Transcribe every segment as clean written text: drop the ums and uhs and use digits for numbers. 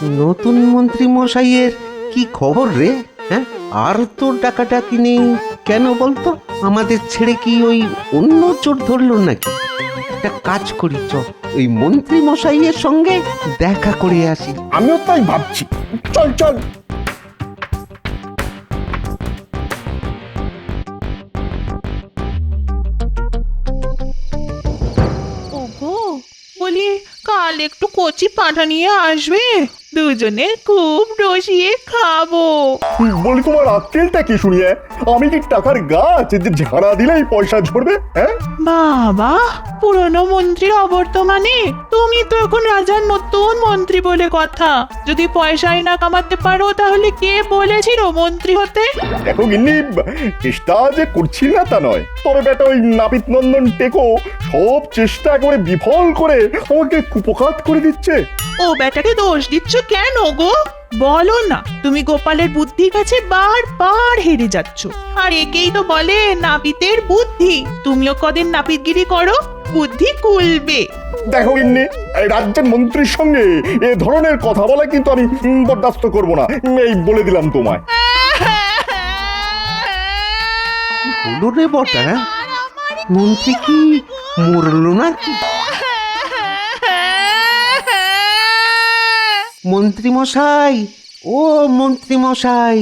নতুন মন্ত্রী মশাইয়ের কি খবর রে? হ্যাঁ, আর তো ডাকাডাকি নেই কেন বলতো? আমাদের ছেড়ে কি ওই অন্য চোর ধরলো নাকি? একটা কাজ করি, চ ওই মন্ত্রী মশাইয়ের সঙ্গে দেখা করে আসি। আমিও তাই ভাবছি, চল চল। ওগো, বলি কাল একটু কচি পাঁঠা নিয়ে আসবে, দুজনে খুব রসিয়ে খাবো। বলি তোমার আক্কেলটা কি শুনিয়ে? আমি কি টাকার গাছ যে ঝাড়া দিলেই পয়সা ঝরবে? হ্যাঁ, বাবা, পুরনো মন্ত্রীর অবর্তমানে তুমি তো এখন রাজার নতুন মন্ত্রী বলে কথা। যদি পয়সাই না কামাতে পারো তাহলে কে বলেছিল মন্ত্রী হতে? দেখো গিন্নি, চেষ্টা যে করছি না তা নয়, তবে বেটা ওই নাপিত নন্দন টেকো সব চেষ্টা একেবারে বিফল করে আমাকে কুপকাত করে দিচ্ছে। ও বেটাকে দোষ দিচ্ছ কেন গো? বলো না, তুমি গোপালের বুদ্ধির কাছে বারবার হেরে যাচ্ছ। আর একেই তো বলে নাপিতের বুদ্ধি। তুমিও কদিন নাপিতগিরি করো, বুদ্ধি কুলবে। দেখো গিন্নি, এই রাজ্যের মন্ত্রীর সঙ্গে এ ধরনের কথা বলা কিন্তু আমি বরদাস্ত করব না, এই বলে দিলাম তোমায়। হলো রে বটা, মন্ত্রী কি মরলো নাকি? মন্ত্রী মশাই, ও মন্ত্রী মশাই,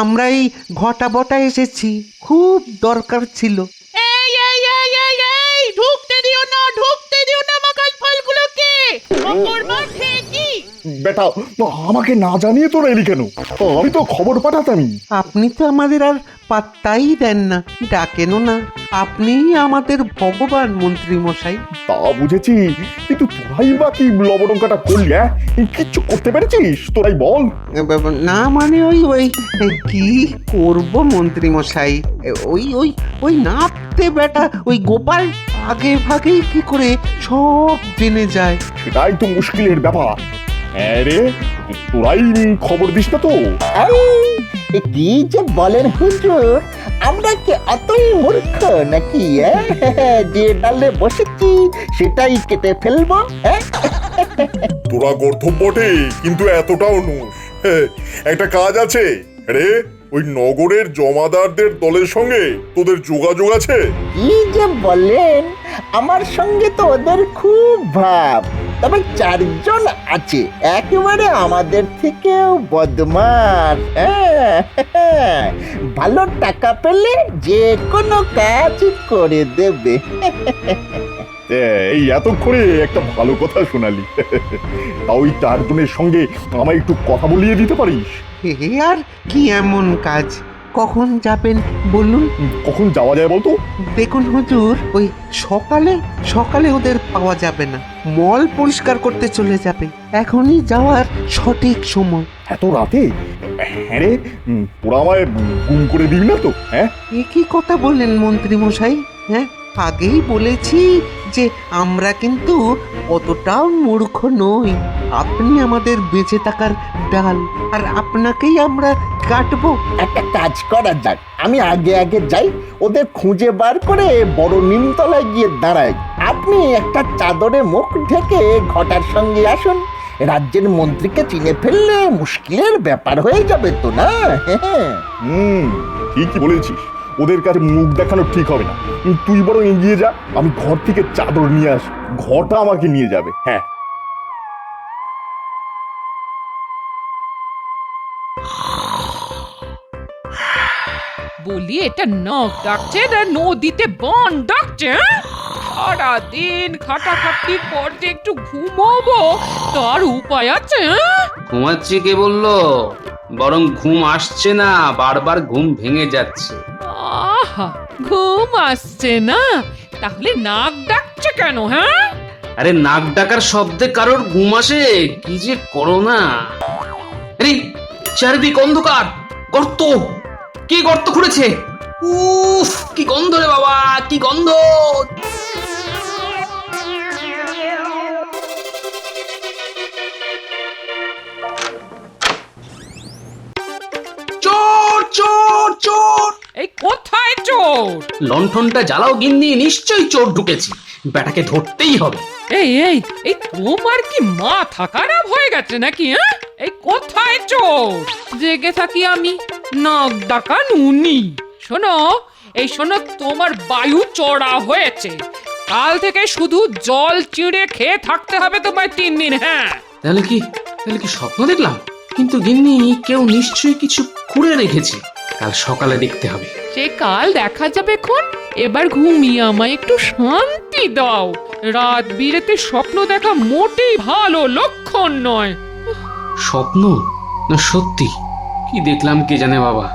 আমরা এই ঘটা বটা এসেছি, খুব দরকার ছিল। এই এই এই এই এই ঢুকতে দিও না, ঢুকতে দিও না মাকাল ফলগুলোকে। মকর মাঠে কি? বেটা, আমাকে না জানিয়ে তোরা এলি কেন? আমি তো খবর পাঠাতামই। আপনি তো আমাদের আর পাত্তাই দেন না, ডাকেনও না। আপনিই আমাদের ভগবান মন্ত্রী মশাই। তা বুঝেছি, কিন্তু তোরাই বা কি লবডঙ্কাটা করলি? হ্যাঁ, কিচ্ছু করতে পেরেছিস? তোরাই বল। না মানে ওই ওই কি করব মন্ত্রী মশাই, ওই ওই ওই নাপতে বেটা ওই গোপাল আগে ভাগেই কি করে সব জেনে যায়। সেটাই তো মুশকিলের ব্যাপার। হ্যাঁ রে, তোরাই খবর দিস না তো? কি যে বলেন হুজুর, আমরা কি অতই মূর্খ নাকি? যে ডালে বসেছি সেটাই কেটে ফেলবো? তোরা গর্ধব বটে, কিন্তু এতটাও নুস। একটা কাজ আছে রে, ওই নগরের জমাদারদের দলের সঙ্গে তোদের যোগাযোগ আছে? কি যে বলেন, আমার সঙ্গে তো ওদের খুব ভাব। তবে 4 জন আছে একেবারে আমাদের থেকেও বদমাশ। ভালো টাকা পেলে যে কোনো কাজ করে দেবে। এই এতক্ষণে একটা ভালো কথা শোনালি। তা ওই 4 জনের সঙ্গে আমায় একটু কথা বলিয়ে দিতে পারিস? এ আর কি এমন কাজ? কখন যাবেন বলুন? কখন যাওয়া যায় বলতো? দেখুন হুজুর, ওই সকালে সকালে ওদের পাওয়া যাবে না, মল পরিষ্কার করতে চলে যাবে। এখনই যাওয়ার সঠিক সময়। এত রাতে? হ্যাঁ রে, তোরা আমায় গুম করে দিবি না তো? হ্যাঁ, এ কি কথা বললেন মন্ত্রী মশাই? হ্যাঁ, আগেই বলেছি যে আমরা কিন্তু অতটাও মূর্খ নই। আপনি আমাদের বেঁচে থাকার ডাল, আর আপনাকেই আমরা কাটবো। একটা কাজ করা যাক, আমি আগে আগে যাই, ওদের খুঁজে বার করে বড় নিমতলায় গিয়ে দাঁড়াই। আপনি একটা চাদরে মুখ ঢেকে ঘটার সঙ্গে আসুন। রাজ্যের মন্ত্রীকে চিনে ফেললে মুশকিলের ব্যাপার হয়ে যাবে তো, না? ঠিকই বলেছিস, ওদের কাছে মুখ দেখানো ঠিক হবে না। তুই বরং এগিয়ে যা, আমি ঘর থেকে চাদর নিয়ে আসি, ঘরটা আমাকে নিয়ে যাবে। হ্যাঁ, বলি এটা নখ ডাকছে না নদীতে বন ডাকছে? সারাদিন খাটাখাটির পর যে একটু ঘুমোবো তার উপায় আছে? ঘুমাচ্ছি কে বললো? বরং ঘুম আসছে না, বারবার ঘুম ভেঙে যাচ্ছে। আহা, ঘুম আসছে না? তাহলে নাক ডাকছে কেন? হ্যাঁ, আরে নাক ডাকার শব্দে কারোর ঘুম আসে? কি যে করো না! আরে চারিদিক অন্ধকার, গর্ত! কে গর্ত খুঁড়েছে? উফ, কি গন্ধ রে বাবা, কি গন্ধ! চোর চোর চোর! এই কোথায় চোর? লণ্ঠনটা জ্বালাও গিন্নি, নিশ্চয়ই চোর ঢুকেছে। বেটাকে ধরতেই হবে। এই এই এই তোমার কি মাথা খারাপ হয়ে গেছে নাকি? হ্যাঁ, এই কোথায় চোর? জেগে থাকি আমি, নাক ডাকা নুনি। শোনো, এই শোনো, তোমার বায়ু চড়া হয়েছে। কাল থেকে শুধু জল চিড়ে খেয়ে থাকতে হবে তোমায় 3 দিন। হ্যাঁ, তাহলে কি স্বপ্ন দেখলাম? কিন্তু গিন্নি, কেউ নিশ্চয়ই কিছু খুঁড়ে রেখেছে। কাল সকালে দেখতে হবে। সে কাল দেখা যাবে খন। এবার ঘুমিয়ে আমায় একটু শান্তি দাও। রাত বিরেতে স্বপ্ন দেখা মোটেই ভালো লক্ষণ নয়। স্বপ্ন না সত্যি? কি দেখলাম কে জানে বাবা।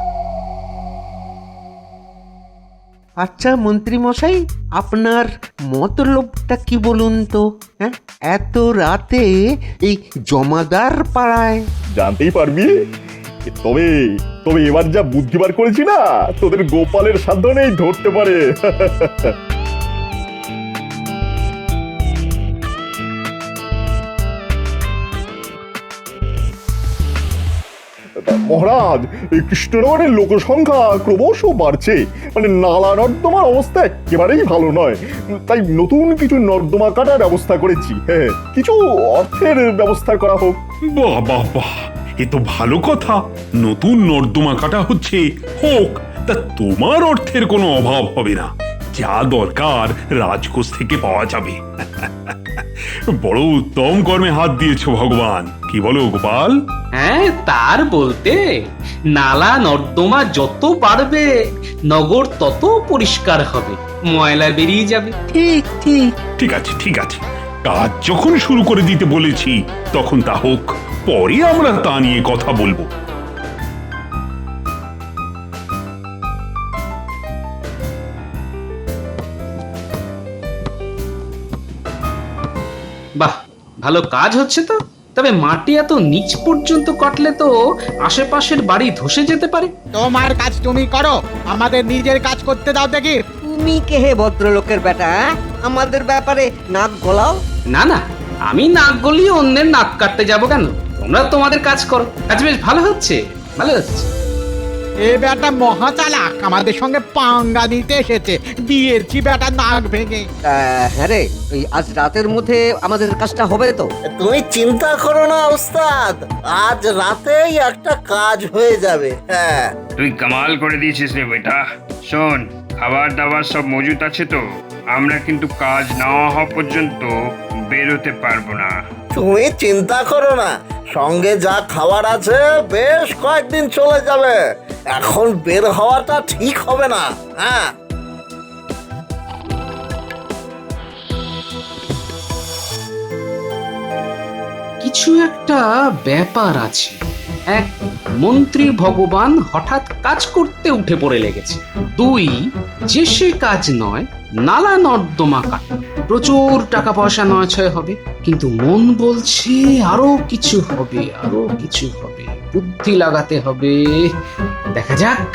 আচ্ছা মন্ত্রী মশাই, আপনার মতলবটা কি বলুন তো? হ্যাঁ, এত রাতে এই জমাদার পাড়ায়? জানতেই পারবি। তবে তবে এবার যা বুদ্ধি বার করেছি না, তোদের গোপালের সাধ্য নেই ধরতে পারে। মহারাজ, এই কৃষ্ণনগরের লোকসংখ্যা ক্রমশ বাড়ছে। মানে নালা নর্দমার অবস্থা একেবারেই ভালো নয়। তাই নতুন কিছু নর্দমা কাটার ব্যবস্থা করেছি। হ্যাঁ, কিছু অর্থের ব্যবস্থা করা হোক। বাহ বাহ বাহ, এ তো ভালো কথা। নতুন নর্দমা কাটা হচ্ছে, হোক। তা তোমার অর্থের কোনো অভাব হবে না। যা দরকার রাজকোষ থেকে পাওয়া যাবে। বড় উত্তম কর্মে হাত দিয়েছো ভগবান। কি বলো গোপাল? হ্যাঁ, তার বলতে নালা নর্দমা যত বাড়বে নগর তত পরিষ্কার হবে, ময়লা বেরিয়ে যাবে। ঠিক ঠিক। ঠিক আছে ঠিক আছে, কাজ যখন শুরু করে দিতে বলেছি তখন তা হোক। পরে আমরা তা নিয়ে কথা বলবো। বাহ, ভালো কাজ হচ্ছে তো। তবে মাটি এত নিচ পর্যন্ত কাটলে তো আশেপাশের বাড়ি ধসে যেতে পারে। তোমার কাজ তুমি করো, আমাদের নিজের কাজ করতে দাও দেখি। তুমি কে হে ভদ্রলোকের বেটা? আমাদের ব্যাপারে নাক গলাও? না না, আমি নাক গলিয়ে অন্যের নাক কাটতে যাব কেন? তোমরা তোমাদের কাজ করো। কাজ বেশ ভালো হচ্ছে, ভালো হচ্ছে। এ বেটা মহা চালাক, আমাদের সঙ্গে পাঙ্গা দিতে এসেছে। দিয়েছি বেটা নাক ভেঙে। হ্যাঁ রে, ওই আজ রাতের মধ্যে আমাদের কাজটা হবে তো? তুমি চিন্তা করো না ওস্তাদ, আজ রাতেই একটা কাজ হয়ে যাবে। হ্যাঁ, তুই কামাল করে দিয়েছিস রে বেটা। শোন, খাবার দাবার সব মজুত আছে তো? আমরা কিন্তু কাজ না হওয়া পর্যন্ত বেরোতে পারবো না। তুমি চিন্তা করো না, সঙ্গে যা খাবার আছে বেশ কয়েকদিন চলে যাবে। এখন বের হওয়াটা ঠিক হবে না। হ্যাঁ, কিছু একটা ব্যাপার আছে। এক, মন্ত্রী ভগবান হঠাৎ কাজ করতে উঠে পড়ে লেগেছে। 2, যে সে কাজ নয়, নালা নর্দমা কাটা। প্রচুর টাকা পয়সা নয়ছয় হবে, কিন্তু মন বলছে আরো কিছু হবে, আরো কিছু হবে। বুদ্ধি লাগাতে হবে, দেখা যাক।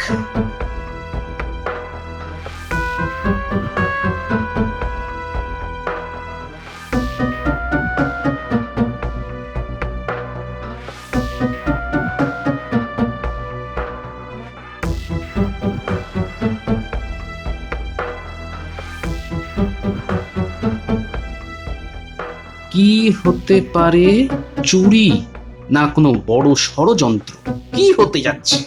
কি হতে পারে? চুরি না কোনো বড় ষড়যন্ত্র? কি হতে যাচ্ছে?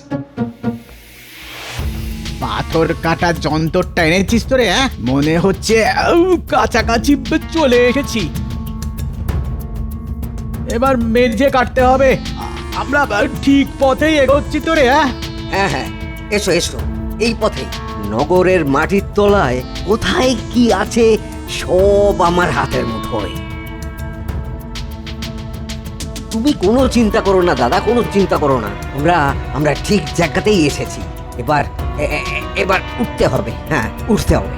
পাথর কাটা যন্ত্রটা এনেছিস তো রে? মনে হচ্ছে কাছাকাছি চলে এসেছি। এবার মেঝে কাটতে হবে। আমরা ঠিক পথেই এগোচ্ছি তো রে। হ্যাঁ হ্যাঁ, এসো এসো, এই পথে। নগরের মাটির তলায় কোথায় কি আছে সব আমার হাতের মুঠোয়। তুমি কোনো চিন্তা করো না দাদা, কোনো চিন্তা করো না। আমরা ঠিক জায়গাতেই এসেছি। এবার উঠতে হবে। হ্যাঁ, উঠতে হবে।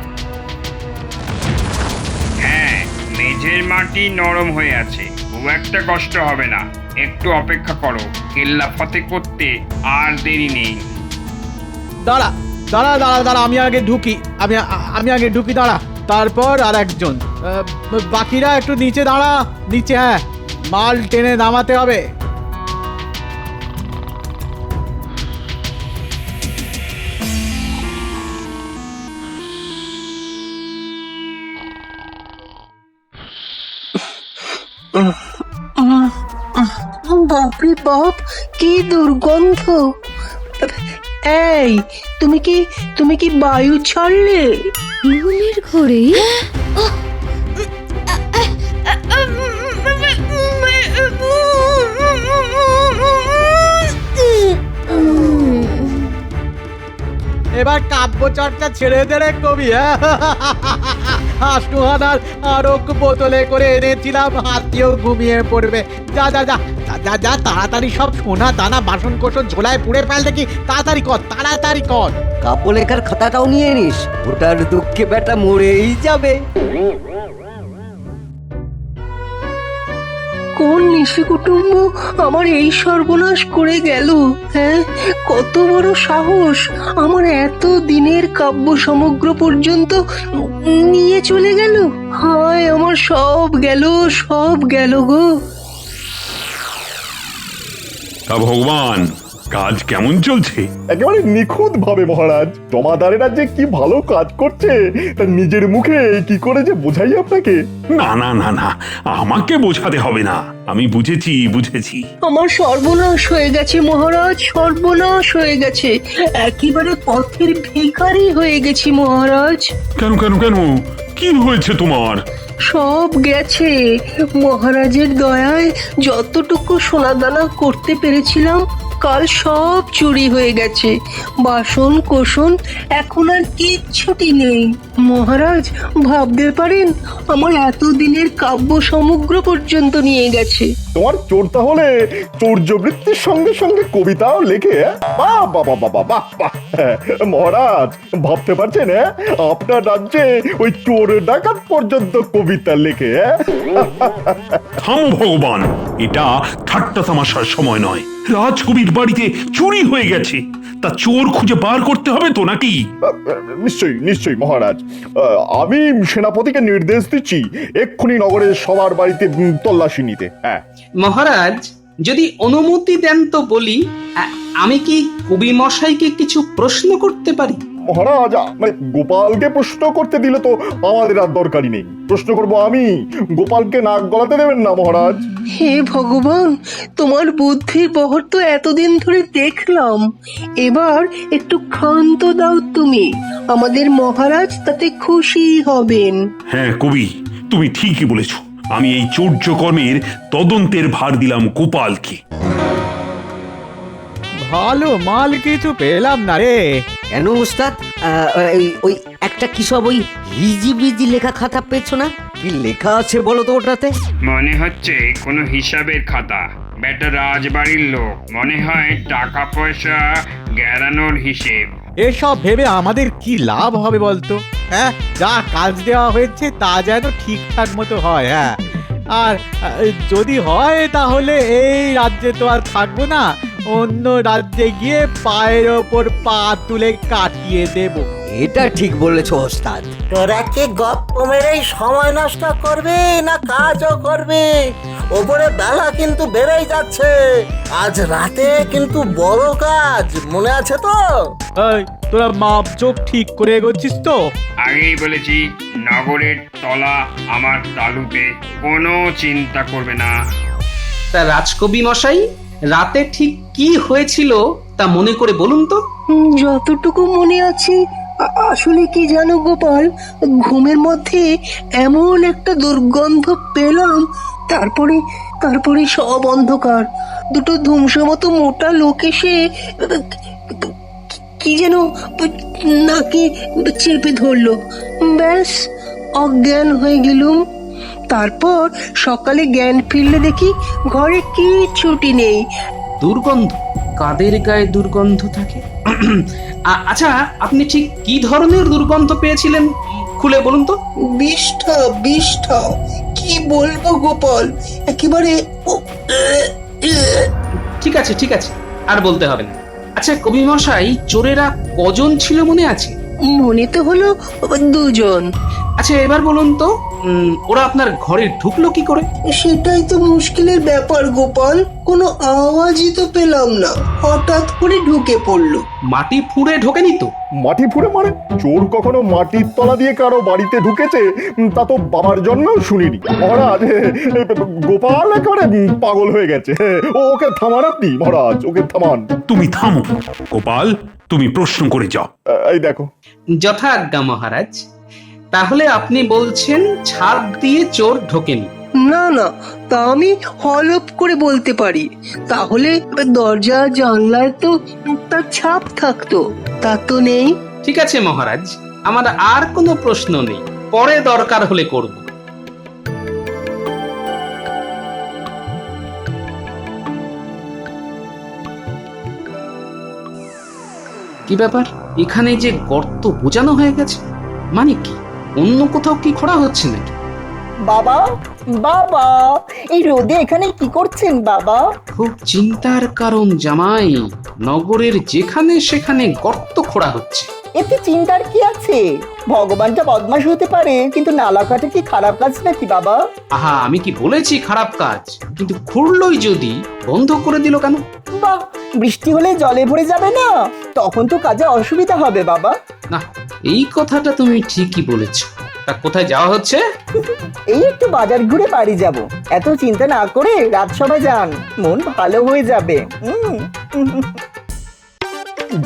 হ্যাঁ, মেঝের মাটি নরম হয়ে আছে, খুব একটা কষ্ট হবে না। একটু অপেক্ষা করো, কেল্লা ফতে করতে আর দেরি নেই। দাঁড়া দাঁড়া দাঁড়া দাঁড়া, আমি আগে ঢুকি। আমি আগে ঢুকি, দাঁড়া। তারপর আর একজন। বাকিরা একটু নিচে দাঁড়া, নিচে। হ্যাঁ, মাল টেনে নামাতে হবে। বাপরে বাপ, কি দুর্গন্ধ! এই, তুমি কি বায়ু ছাড়লে? ঘুমের ঘোরে এবার কাব্য চর্চা ছেড়ে দে রে কবি। হাসনুহানার আরক বোতলে করে এনেছিলাম, হাতিও ঘুমিয়ে পড়বে। যা যা যা যা যা যা, তাড়াতাড়ি সব সোনা দানা বাসন কোসন ঝোলায় পুড়ে ফেল দেখি, তাড়াতাড়ি কর, তাড়াতাড়ি কর। কাব্য লেখার খাতাটাও নিয়ে নিস, ওটার দুঃখে বেটা মরেই যাবে। কোন নিশি কুটুম্ব আমার এই সর্বনাশ করে গেল? হ্যাঁ, কত বড় সাহস! আমার এত দিনের কাব্য সমগ্র পর্যন্ত নিয়ে চলে গেল। হায়, আমার সব গেল গো। তা ভগবান, কাজ কেমন চলছে? একেবারে নিখুঁত ভাবে মহারাজ। জমাদারেরা যে কি ভালো কাজ করছে তা নিজের মুখে কি করে যে বোঝাই আপনাকে। না না না না, আমাকে বোঝাতে হবে না, আমি বুঝেছি। আমার সর্বনাশ হয়ে গেছে মহারাজ, সর্বনাশ হয়ে গেছে। একেবারে পথের ভিখারি হয়ে গেছি মহারাজ। কেন কেন কেন, কি হয়েছে তোমার? সব গেছে মহারাজের দয়ায়। যতটুকু সোনাদানা করতে পেরেছিলাম কাল সব চুরি হয়ে গেছে। বাসন কোসন এখন আর কিচ্ছুটি নেই। মহারাজ, ভাবতে পারেন আমার এতদিনের কাব্য সমগ্র পর্যন্ত নিয়ে গেছে। তোমার চোর তাহলে চৌর্যবৃত্তির সঙ্গে সঙ্গে কবিতাও লেখে? বাহ বাহ বাহ বাহ বাহ বাহ! মহারাজ, ভাবতে পারছেন আপনার রাজ্যে ওই চোর ডাকাত পর্যন্ত কবিতা লেখে? থামো ভগবান, এটা ঠাট্টা তামাশার সময় নয়। রাজকবির বাড়িতে চুরি হয়ে গেছে, তা চোর খুঁজে বার করতে হবে তো নাকি? নিশ্চয়ই মহারাজ। আমি সেনাপতিকে নির্দেশ দিচ্ছি এক্ষুনি নগরের সবার বাড়িতে তল্লাশি নিতে। হ্যাঁ মহারাজ, যদি অনুমতি দেন তো বলি, আমি কি কবি মশাইকে কিছু প্রশ্ন করতে পারি? মহারাজ, মানে গোপালকে প্রশ্ন করতে দিলে তো আমাদের আর দরকারই নেই। প্রশ্ন করব আমি, গোপালকে নাক গলাতে দেবেন না মহারাজ। হে ভগবান, তোমার বুদ্ধির বহর তো এতদিন ধরে দেখলাম, এবার একটু ক্ষান্ত দাও তুমি। আমাদের মহারাজ তাতে খুশি হবেন। হ্যাঁ কবি, তুমি ঠিকই বলেছ। আমি এই চৌর্যকর্মের তদন্তের ভার দিলাম গোপালকে। ভালো মাল কিছু পেলাম না রে। কেন ওস্তাদ, ওই একটা কি সব ওই হিজিবিজি লেখা খাতা পেয়েছো না? কি লেখা আছে বলো তো ওটাতে? মনে হচ্ছে কোনো হিসাবের খাতা। বেটা রাজবাড়ির লোক, মনে হয় টাকা পয়সা গেরানোর হিসেব। এসব ভেবে আমাদের কি লাভ হবে বলতো? হ্যাঁ, যা কাজ দেওয়া হয়েছে তা যেন ঠিকঠাক মতো হয়। হ্যাঁ, আর যদি হয় তাহলে এই রাজ্যে তো আর থাকবো না, অন্য রাজ্যে গিয়ে পায়ের ওপর পা তুলে কাটিয়ে দেব। এটা ঠিক বলেছো ওস্তাদ। তোরা কি গপ্প মেরেই সময় নষ্ট করবি না কাজও করবি? ওপরে বেলা কিন্তু বেড়েই যাচ্ছে, আজ রাতে কিন্তু বড় কাজ, মনে আছে তো? এই, তোরা মাপ চোখ ঠিক করে এগোচ্ছিস তো? আগেই বলেছি, নগরের তলা আমার তালুতে, কোনো চিন্তা করবে না। তা রাজকবি মশাই, রাতে ঠিক কি হয়েছিল তা মনে করে বলুন তো। যতটুকু মনে আছে, আসলে কি জানো গোপাল, ঘুমের মধ্যে এমন একটা দুর্গন্ধ পেলাম, তারপরে সব অন্ধকার। দুটো ধুমসো মতো মোটা লোক এসে কি যেন নাকে চেপে ধরলো, ব্যাস অজ্ঞান হয়ে গেলুম। তারপর সকালে জ্ঞান ফিরলে দেখি ঘরে কিচ্ছুটি নেই। দুর্গন্ধ? কাদের গায়ে দুর্গন্ধ থাকে? আচ্ছা, আপনি ঠিক কি ধরনের দুর্গন্ধ পেয়েছিলেন খুলে বলুন তো। বিষ্ঠা, কি বলবো গোপাল, একেবারে। ঠিক আছে, আর বলতে হবে না। আচ্ছা কবি মশাই, চোরেরা কজন ছিল মনে আছে? মনে তো হলো 2 আচ্ছা এবার বলুন তো, ওরা আপনার ঘরে ঢুকলো কি করে? সেটাই তো মুশকিলের ব্যাপার গোপাল, কোনো আওয়াজই তো পেলাম না, হঠাৎ করে ঢুকে পড়লো। মাটি ফুঁড়ে ঢোকেনি তো? মাটি ফুঁড়ে মানে? চোর কখনো মাটির তলা দিয়ে কারো বাড়িতে ঢুকেছে তা তো বাবার জন্মেও শুনিনি মহারাজ। গোপাল একেবারে পাগল হয়ে গেছে। ওকে থামান আপনি মহারাজ, ওকে থামান। তুমি থামো গোপাল, তুমি প্রশ্ন করে যাও। এই দেখো। যথাজ্ঞা মহারাজ। তাহলে আপনি বলছেন ছাদ দিয়ে চোর ঢোকেনি? না না, তা আমি হলপ করে বলতে পারি। তাহলে দরজা জানলায় তো তার ছাপ থাকতো, তা তো নেই। ঠিক আছে মহারাজ, আমার আর কোনো প্রশ্ন নেই, পরে দরকার হলে করব। কি ব্যাপার, এখানে যে গর্ত বোঝানো হয়ে গেছে, মানে কি অন্য কোথাও কি খোঁড়া হচ্ছে নাকি? বাবা বাবা, এই রোদে এখানে কি করছেন বাবা? খুব চিন্তার কারণ জামাই, নগরের যেখানে সেখানে গর্ত খোঁড়া হচ্ছে। এতে চিন্তার কি আছে? ভগবানটা বদমাশ হতে পারে, কিন্তু নালা কাটা কি খারাপ কাজ নাকি বাবা? আহা, আমি কি বলেছি খারাপ কাজ? কিন্তু খুঁড়লই যদি, বন্ধ করে দিল কেন? বাহ, বৃষ্টি হলে জলে ভরে যাবে না, তখন তো কাজে অসুবিধা হবে বাবা। না, এই কথাটা তুমি ঠিকই বলেছো। তা কোথায় যাওয়া হচ্ছে? এই একটু বাজার ঘুরে বাড়ি যাব। এত চিন্তা না করে রাজসভায় যান, মন ভালো হয়ে যাবে।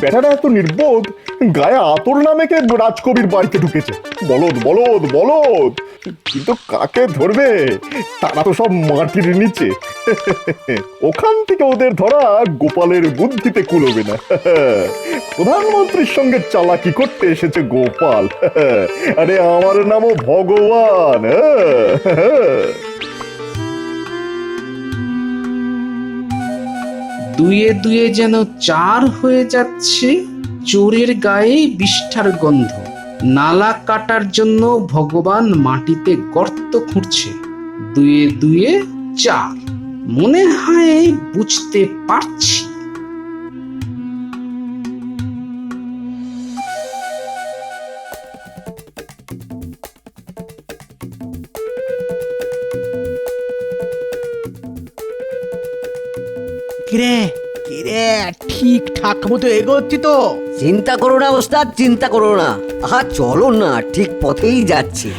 বেটারা এত নির্বোধ, গায়ে আতর না মেখে রাজকবির বাড়িতে ঢুকেছে। বলদ বলদ বলদ, কিন্তু কাকে ধরবে? তারা তো সব মাটির নিচে। ওখান থেকে ওদের ধরা গোপালের বুদ্ধিতে কুলোবে না। প্রধানমন্ত্রীর সঙ্গে চালাকি করতে এসেছে গোপাল। আরে আমার নামও ভগবান। দুয়ে দুয়ে যেন 4 হয়ে যাচ্ছে। চোরের গায়ে বিষ্ঠার গন্ধ। নালা কাটার জন্য ভগবান মাটিতে গর্ত খুঁড়ছে। দুয়ে দুয়ে 4, মনে হয় বুঝতে পারছি। কিরে কিরে, ঠিকঠাক মতো এগোচ্ছি তো? চিন্তা করো না ওস্তাদ, চিন্তা করো না। আহা চলো না, ঠিক পথেই যাচ্ছি।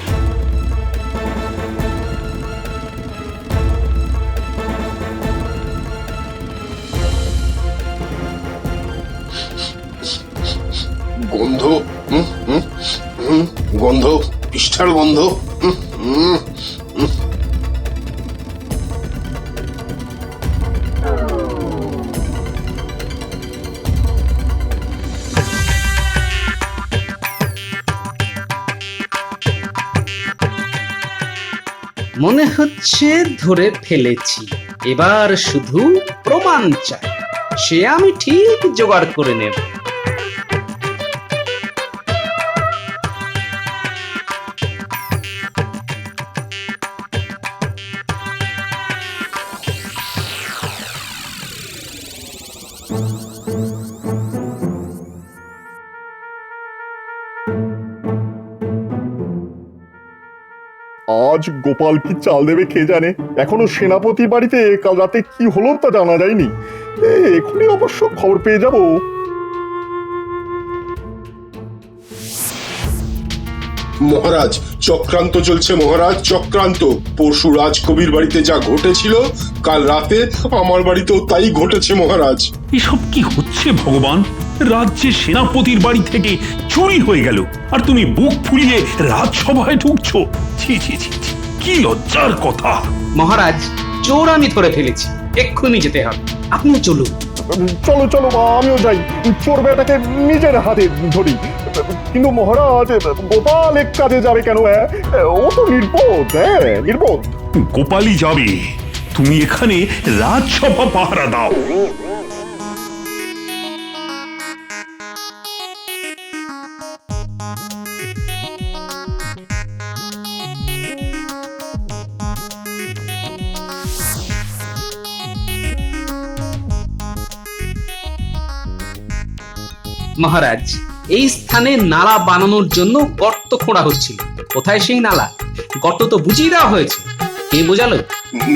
গন্ধ, গন্ধ, পিষ্ঠার গন্ধ। মনে হচ্ছে ধরে ফেলেছি। এবার শুধু প্রমাণ চাই, সে আমি ঠিক জোগাড় করে নেব। আজ গোপাল কি চাল দেবে কে জানে। এখনো সেনাপতির বাড়িতে কাল রাতে কি হলো তা জানা যায়নি। এখনই অবশ্য খবর পেয়ে যাব। মহারাজ, চক্রান্ত চলছে মহারাজ, চক্রান্ত। পরশু রাজকবির বাড়িতে যা ঘটেছিল, কাল রাতে আমার বাড়িতেও তাই ঘটেছে মহারাজ। এসব কি হচ্ছে ভগবান? রাজ্যে সেনাপতির বাড়ি থেকে চুরি হয়ে গেল, আর তুমি বুক ফুলিয়ে রাজসভায় ঢুকছো? ছি ছি ছি ছি, কি লজ্জার কথা। মহারাজ, চোর আমি ধরে ফেলেছি, এক্ষুনি যেতে হবে। আপনি চলুন। চলো চলো, আমিও যাই, চোর বেটাকে নিজের হাতে ধরি। কিন্তু মহারাজ, গোপাল এক কাজে যাবে কেন? ও তো নির্বোধ, নির্বোধ। গোপালই যাবে, তুমি এখানে রাজসভা পাহারা দাও। মহারাজ, এই স্থানে নালা বানানোর জন্য গর্ত খোঁড়া হচ্ছিল। কোথায় সেই নালা? গর্ত তো বুঝিয়ে দেওয়া হয়েছে। কে বোঝালো?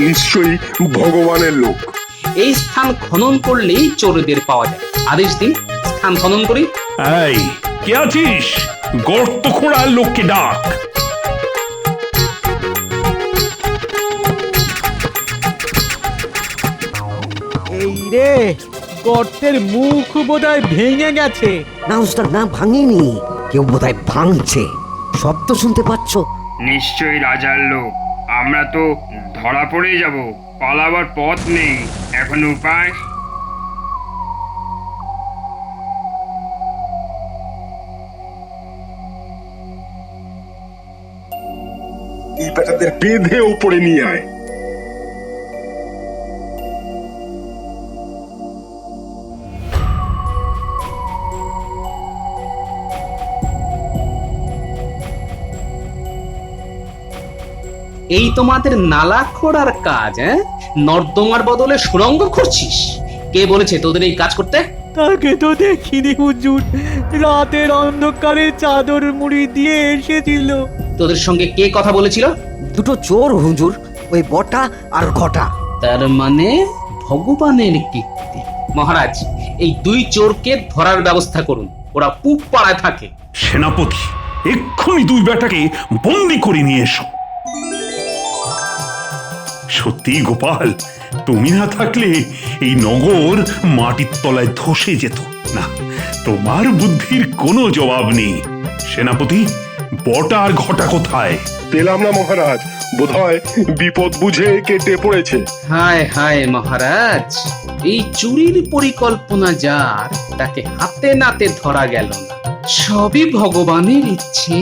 নিশ্চয়ই ভগবানের লোক। এই স্থান খনন করলেই চোরদের পাওয়া যায়। আদেশ দিন, স্থান খনন করি। এই কে আছিস? গর্ত খোঁড়ার লোককে ডাক। এই রে, গর্তের মুখ বোধহয় ভেঙে গেছে। না ওস্তাদ, না ভাঙেনি, কেউ বোধহয় ভাঙছে। শব্দ শুনতে পাচ্ছ? নিশ্চয়ই রাজার লোক। আমরা তো ধরা পড়ে যাব, পালাবার পথ নেই। এখন উপায়? এই বেটাদের বেঁধে ওপরে নিয়ে আয়। এই তোমাদের নালা খোঁড়ার কাজ? নর্দমার বদলে সুড়ঙ্গ খুঁড়ছিস? কে বলেছে তোদের এই কাজ করতে? তাকে তো দেখিনি হুজুর, রাতের অন্ধকারে চাদর মুড়ি দিয়ে এসেছিল। তোদের সঙ্গে কে কথা বলেছিল? দুটো চোর হুজুর, ওই বটা আর ঘটা। তার মানে ভগবানের কীর্তি। মহারাজ, এই দুই চোরকে ধরার ব্যবস্থা করুন, ওরা পুব পাড়ায় থাকে। সেনাপতি, এক্ষুনি দুই বেটাকে বন্দি করে নিয়ে এসো। সত্যি গোপাল, তুমি না থাকলে এই নগর মাটির তলায় ধসে যেত। না, তোমার বুদ্ধির কোনো জবাব নেই। সেনাপতি, বটা আর ঘটা কোথায়? পেলাম না মহারাজ, বোধহয় বিপদ বুঝে কেটে পড়েছে। হায় হায় মহারাজ, এই চুরির পরিকল্পনা যার, তাকে হাতে নাতে ধরা গেল না। সবই ভগবানের ইচ্ছে।